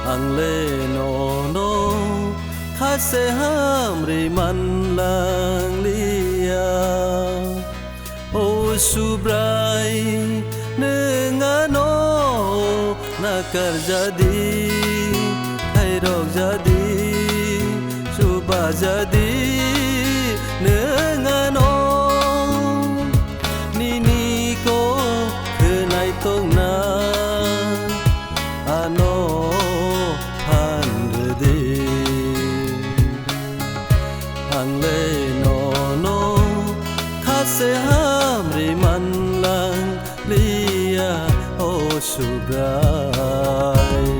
ang le no khát se ham ri man lang lia o subrai nengano nakar jadi hai rok jadi suba jadi nengano nini ko kenai tong na ano handede ang le no khát se ham ri man lang lia o subrai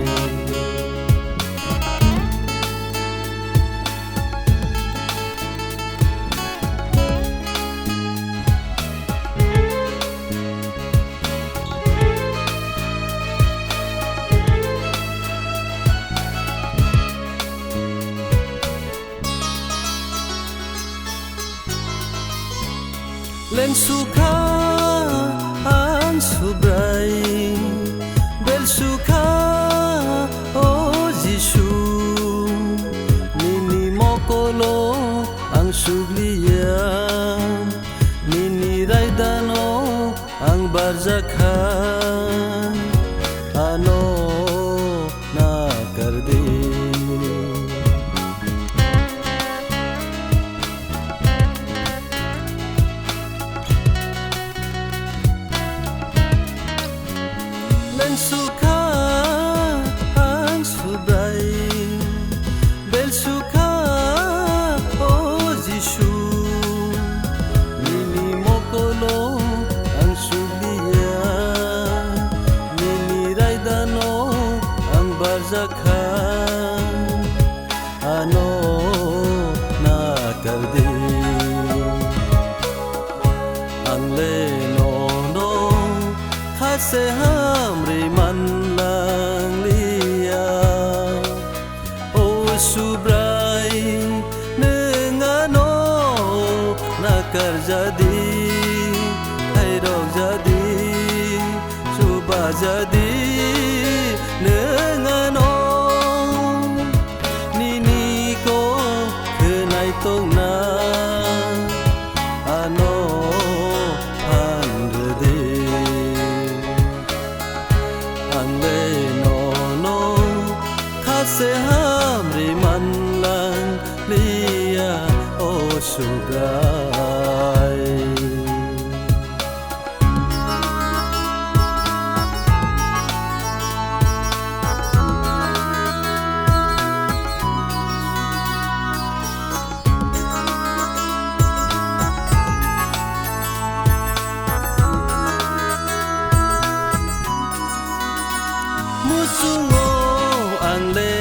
Len suka ang subray bel suka o Jisu nini mokolo ang sugliya nini raidano ang barzakhan ano na kardi Len suka ang subray bel suka o Jisu nini mokolo ang sugliya nini raidano ang barzakhan ano na kardi ang leno khát se ham ri man lang lia o subrai nengano nakar jadi hai rok jadi suba jadi nengano nini ko kenai tong na ano handede ang le no khát se ham ri man lang lia o subrai musungo ang le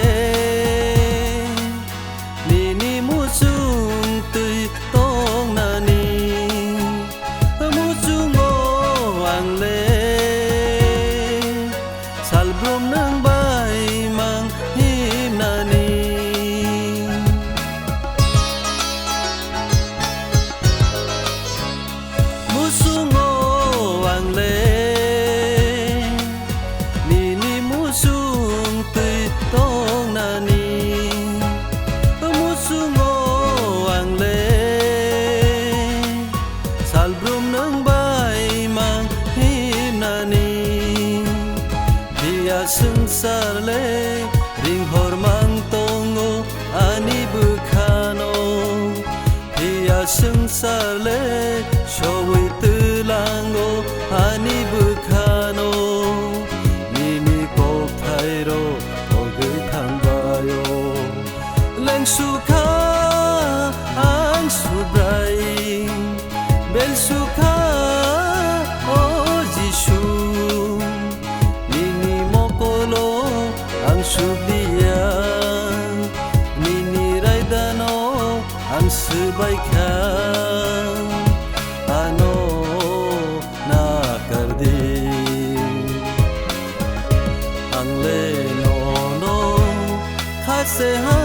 nini musung tui tong nani musungo ang le salbrum nang bai mang him nani musungo ang le musung tui tong nani musungo ang le salbrum nang bai mang him nani dia sengsar le ring hor mang tongo ani bukhano dia sengsar le showi tulango ani bukhano Len suka ang subray bel suka o Jisu nini mokolo ang subliya nini raidano ang subaikan ano na kardi ang le no khát se ham